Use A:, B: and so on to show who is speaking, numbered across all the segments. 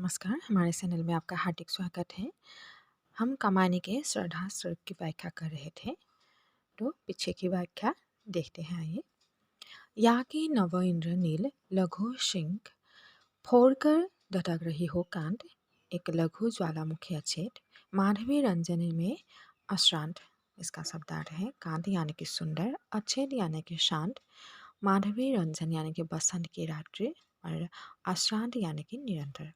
A: नमस्कार, हमारे चैनल में आपका हार्दिक स्वागत है। हम कमानी के श्रद्धा स्वरूप की व्याख्या कर रहे थे, तो पीछे की व्याख्या देखते हैं आइए। याकी नव इंद्र नील लघु सिंह फोड़कर धधक रही हो कांत, एक लघु ज्वालामुखी अचेत माधवी रंजनी में अश्रांत। इसका शब्दार्थ है कांत यानी कि सुंदर, अचेत यानी कि शांत, माधवी रंजन यानी कि बसंत की रात्रि और अश्रांत यानी कि निरंतर।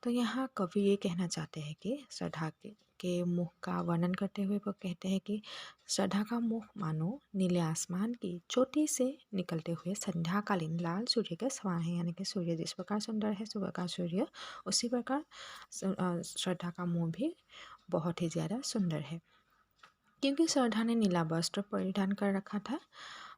A: तो यहाँ कवि ये कहना चाहते हैं कि श्रद्धा के मुख का वर्णन करते हुए वो कहते हैं कि श्रद्धा का मुख मानो नीले आसमान की चोटी से निकलते हुए संध्याकालीन लाल सूर्य के समान है। यानी कि सूर्य जिस प्रकार सुंदर है, सुबह का सूर्य, उसी प्रकार श्रद्धा का मुँह भी बहुत ही ज़्यादा सुंदर है। क्योंकि श्रद्धा ने नीला वस्त्र परिधान कर रखा था,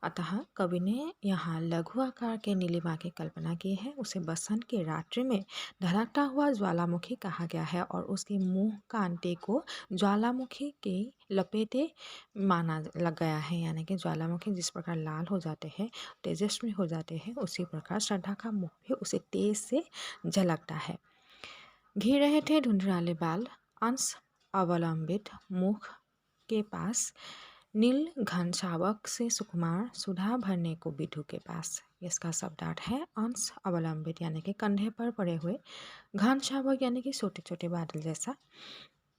A: अतः कवि ने यहाँ लघु आकार के नीलिमा की कल्पना की है। उसे बसंत की रात्रि में धड़कता हुआ ज्वालामुखी कहा गया है और उसके मुंह कांटे को ज्वालामुखी के लपेटे माना लग गया है। यानी कि ज्वालामुखी जिस प्रकार लाल हो जाते हैं, तेजस्वी हो जाते हैं, उसी प्रकार श्रद्धा का मुख भी उसे तेज से झलकता है। घिर रहे थे धुंधराले बाल, अंश अवलंबित मुख के पास, नील घन शावक से सुकुमार सुधा भरने को विधु के पास। इसका शब्दार्थ है अंश अवलंबित यानी कि कंधे पर पड़े हुए, घन शावक यानी कि छोटे छोटे बादल जैसा,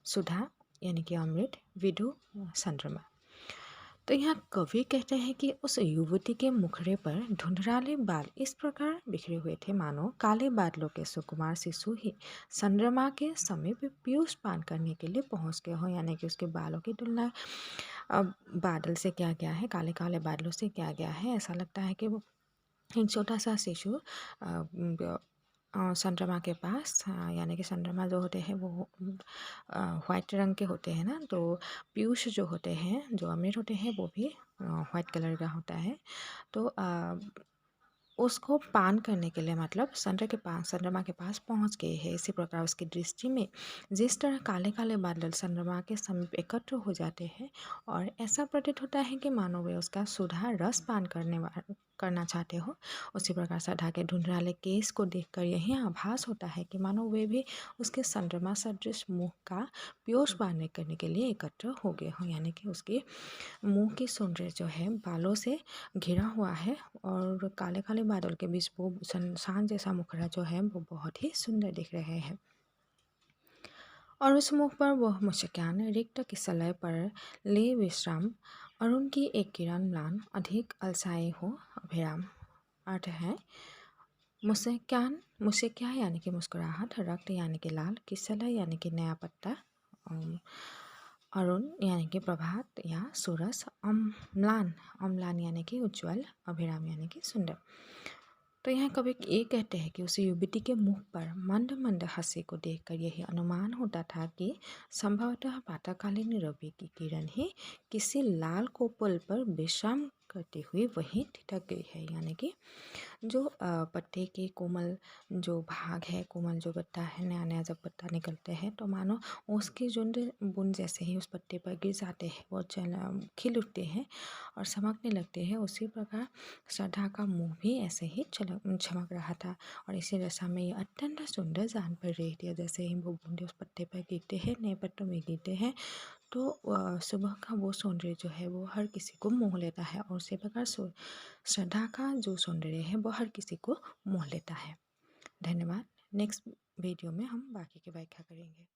A: सुधा यानी कि अमृत, विधु चंद्रमा। तो यहाँ कवि कहते हैं कि उस युवती के मुखड़े पर धुंधराले बाल इस प्रकार बिखरे हुए थे मानो काले बादलों के सुकुमार शिशु ही चंद्रमा के समीप पीयूष पान करने के लिए पहुँच गए हो। यानी कि उसके बालों की तुलना बादल से किया गया है, काले काले बादलों से किया गया है। ऐसा लगता है कि वो एक छोटा सा शिशु चंद्रमा के पास, यानी कि चंद्रमा जो होते हैं वो वाइट रंग के होते हैं ना, तो पीयूष जो होते हैं, जो अमीर होते हैं, वो भी वाइट कलर का होता है। तो उसको पान करने के लिए मतलब चंद्रमा के पास पहुंच गए हैं। इसी प्रकार उसकी दृष्टि में जिस तरह काले काले बादल चंद्रमा के समीप एकत्र हो जाते हैं और ऐसा प्रतीत होता है कि मानो वे उसका सुधा रस पान करना चाहते हो, उसी प्रकार श्रद्धा के धुंधराले केस को देखकर यही आभास होता है कि मानो वे भी उसके चंद्रमा सदृश मुख का पीयूष पान करने के लिए एकत्र हो गए हों। यानी कि उसके मुंह की सौंदर्य जो है बालों से घिरा हुआ है और काले काले बादल के बीच वो शान जैसा मुखड़ा जो है वो बहुत ही सुंदर दिख रहे हैं। और उस मुख पर वह मुस्कान रिक्त किसलय पर ले विश्राम, और उनकी एक किरण म्लान अधिक अलसाए हो अभिराम। अर्थ है मुस्कान यानी कि मुस्कुराहट, रक्त यानी कि लाल, किसलय यानी कि नया पत्ता, अरुण यानी कि प्रभात या सूरज, अम्लान यानी कि उज्ज्वल, अभिराम यानी कि सुंदर। तो यहाँ कवि ये कहते हैं कि उस युवती के मुख पर मंद मंद हंसी को देखकर यही अनुमान होता था कि संभवतः प्रातःकालीन रवि की किरण ही किसी लाल कोपल पर विश्राम करते हुए वहीं ठिठक गई है। यानी कि जो पत्ते के कोमल जो भाग है, कोमल जो पत्ता है, नया नया जब पत्ता निकलते हैं तो मानो उसकी झुंड बूंद जैसे ही उस पत्ते पर गिर जाते हैं वो खिल उठते हैं और चमकने लगते हैं। उसी प्रकार श्रद्धा का मुँह भी ऐसे ही चमक रहा था और इसी दशा में ये अत्यंत सुंदर जान पड़ रही थी। जैसे ही वो बूंदे उस पत्ते पर गिरते हैं, नए पत्तों में गिरते हैं, तो सुबह का वो सौंदर्य जो है वो हर किसी को मोह लेता है और उसी प्रकार श्रद्धा का जो सौंदर्य है वो हर किसी को मोह लेता है। धन्यवाद। नेक्स्ट वीडियो में हम बाकी की व्याख्या करेंगे।